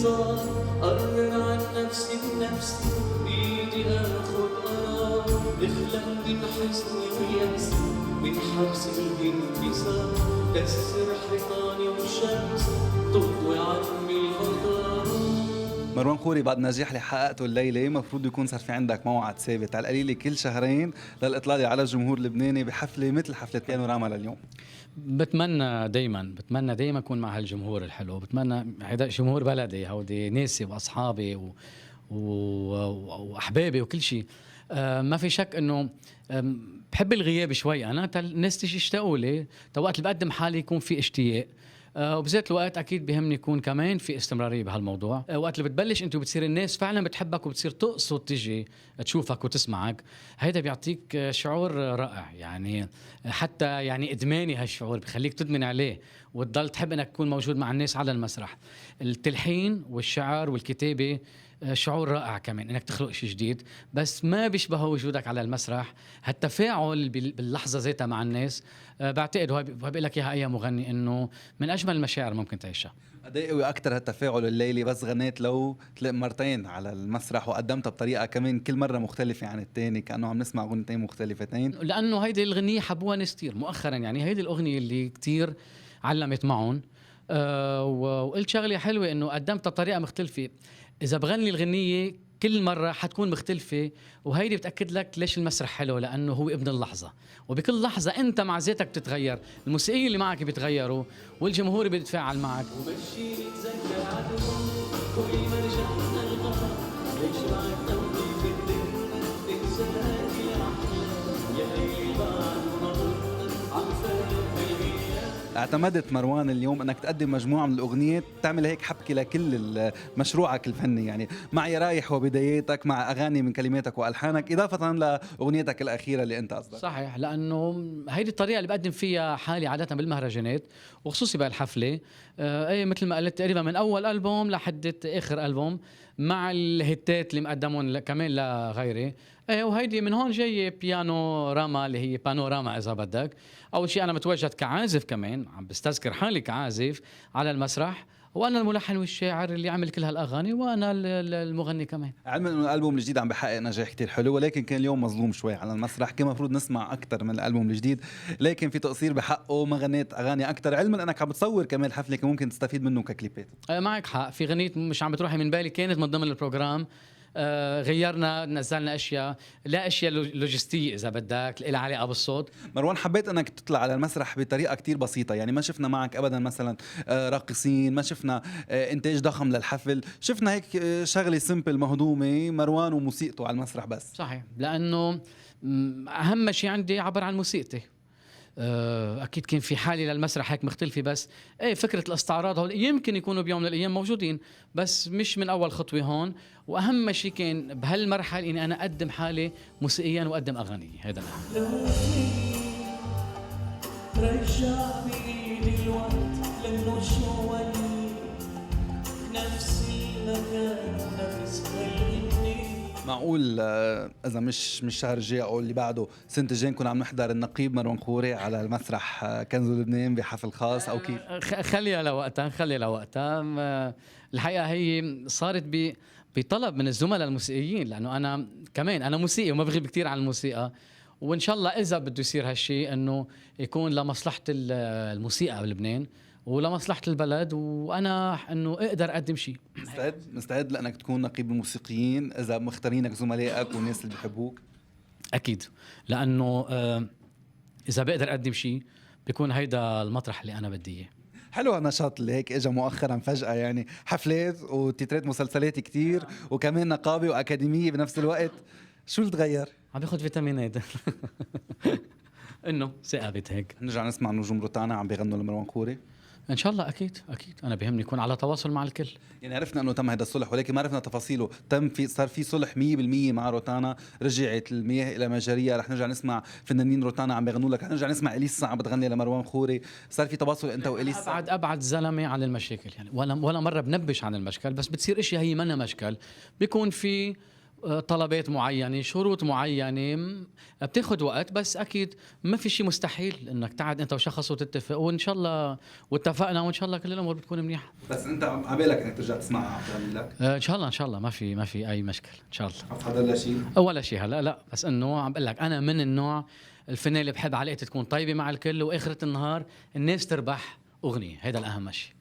صار قرر عن نفسي بنفسي بإيدي آخد قرار اخلق من حزني ويأسي من حبس الانكسار كسر حيطاني وشمس تضوي عني الفضاء. مروان خوري، بعد النجاح اللي حققته الليله مفروض يكون صار في عندك موعد ثابت على القليله كل شهرين للاطلاع على الجمهور اللبناني بحفله مثل حفله بانوراما لليوم. بتمنى دايما اكون مع هالجمهور الحلو. بتمنى هذا جمهور بلدي، هودي ناسي واصحابي واحبابي وكل شيء. ما في شك انه بحب الغياب شوي انا، الناس تيجي يشتاقوا لي، وقت اللي بقدم حالي يكون في اشتياق. وبذات الوقت اكيد بهمني يكون كمان في استمراريه بهالموضوع. وقت اللي بتبلش انت وبتصير الناس فعلا بتحبك وبتصير تقصد تجي تشوفك وتسمعك، هيدا بيعطيك شعور رائع. يعني حتى يعني ادماني هالشعور بخليك تدمن عليه وتضل تحب انك تكون موجود مع الناس على المسرح. التلحين والشعر والكتابه شعور رائع كمان، انك تخلق شيء جديد، بس ما بيشبه وجودك على المسرح. هالتفاعل باللحظه ذاتها مع الناس بعتقد وبقول لك اياها اي مغني انه من اجمل المشاعر ممكن تعيشها. قد ايه قوي اكثر هالتفاعل الليلي بس غنيت لو تلاقي مرتين على المسرح وقدمتها بطريقه كمان كل مره مختلفه عن الثاني، كانه عم نسمع اغنيتين مختلفتين. لانه هيدي الغنيه حبوها ناس كثير مؤخرا، يعني هيدي الاغنيه اللي كثير علمت معهم. وقلت شغله حلوه انه قدمتها بطريقه مختلفه. اذا بغني الغنيه كل مرة حتكون مختلفة، وهيدي بتأكد لك ليش المسرح حلو، لأنه هو ابن اللحظة، وبكل لحظة أنت مع ذاتك بتتغير، الموسيقيين اللي معك بيتغيروا، والجمهور بيتفاعل معك. ومشيني تذكر عدو كل ما رجعنا الغرب ليش بعد قلبي في الدنيا انساني أحلى يا ليل بعد نظرنا عم فارق بالغياب. اعتمدت مروان اليوم انك تقدم مجموعه من الاغنيات تعمل هيك حبكه لكل مشروعك الفني، يعني معي رايح وبداياتك مع اغاني من كلماتك والحانك اضافه لاغنيتك الاخيره اللي انت قصدك. صحيح، لانه هيدي الطريقه اللي بقدم فيها حالي عاده بالمهرجانات وخصوصي بهالحفله. ايه مثل ما قلت تقريبا من اول البوم لحد اخر البوم، مع الهيتات اللي مقدمون كمان لغيري. ايه وهيدي من هون جاي بيانو راما اللي هي بانوراما اذا بدك. اول شيء انا متواجد كعازف، كمان عم بستذكر حالي كعازف على المسرح، وانا الملحن والشاعر اللي عمل كل هالاغاني، وانا المغني كمان. علما انه الالبوم الجديد عم بحقق نجاح كتير حلو، ولكن كان اليوم مظلوم شوي على المسرح، كان المفروض نسمع اكثر من الالبوم الجديد، لكن في تقصير بحقه، ما غنيت اغاني اكثر، علما انك عم بتصور كمان حفله كان ممكن تستفيد منه ككليبات. معك حق، في غنية مش عم بتروحي من بالي كانت من ضمن البروجرام. غيرنا نزلنا اشياء، لا اشياء لوجستيه اذا بدك لها علاقه بالصوت. مروان، حبيت انك تطلع على المسرح بطريقه كتير بسيطه، يعني ما شفنا معك ابدا مثلا راقصين، ما شفنا انتاج ضخم للحفل، شفنا هيك شغله سمبل مهضومه، مروان وموسيقته على المسرح بس. صحيح، لانه اهم شيء عندي عبر عن موسيقتي. اكيد كان في حالي للمسرح هيك مختلفه، بس ايه فكره الاستعراض هول يمكن يكونوا بيوم من الايام موجودين، بس مش من اول خطوه هون. واهم شيء كان بهالمرحله اني انا اقدم حالي موسيقيا واقدم اغاني. هذا رجعني للوقت لانه شوي نفسي مكان ونفس خلقني. معقول اذا مش الشهر الجاي او اللي بعده سنه الجاي نكون عم نحضر النقيب مروان خوري على المسرح كنز لبنان بحفل خاص او كيف؟ خليها لوقتها. الحقيقه هي صارت بطلب من الزملاء الموسيقيين، لانه انا كمان انا موسيقي وما بغيب كتير عن الموسيقى، وان شاء الله اذا بده يصير هالشيء انه يكون لمصلحه الموسيقى بلبنان ولمصلحه البلد، وانا انه اقدر اقدم شيء. مستعد لانك تكون نقيب الموسيقيين اذا مختارينك زملائك والناس اللي بيحبوك؟ اكيد، لانه اذا بقدر اقدم شيء بيكون هيدا المطرح اللي انا بدي اياه. حلو النشاط اللي هيك اجى مؤخرا فجأة، يعني حفلات وتترات مسلسلات كتير وكمان نقابة وأكاديمية بنفس الوقت. شو اللي تغير؟ عم باخذ فيتامينات انه ثقبت هيك. نرجع نسمع نجوم روتانا عم بيغنوا لمروان خوري ان شاء الله. اكيد انا بيهمني يكون على تواصل مع الكل. يعني عرفنا انه تم هذا الصلح، ولكن ما عرفنا تفاصيله. صار في صلح 100% مع روتانا، رجعت المياه الى مجاريها، رح نرجع نسمع فنانين روتانا عم بيغنوا لك، رح نرجع نسمع اليسا عم بتغني لمروان خوري. صار في تواصل انت واليسا؟ ابعد زلمه عن المشاكل، يعني ولا مره بنبش عن المشكل، بس بتصير اشياء هي منا مشكل، بيكون في طلبات معينه، شروط معينه، بتاخد وقت، بس اكيد ما في شيء مستحيل انك تقعد انت وشخص وتتفق، وان شاء الله واتفقنا وان شاء الله كل الامور بتكون منيحه. بس انت عبالك انك ترجع تسمعها عم تعمل لك؟ ان شاء الله ان شاء الله ما في اي مشكل ان شاء الله. عم تحضر لها شيء؟ ولا شيء هلا لا، بس انه عم بقول لك انا من النوع الفنان اللي بحب علاقتي تكون طيبه مع الكل، واخره النهار الناس تربح اغنيه، هذا الاهم شيء.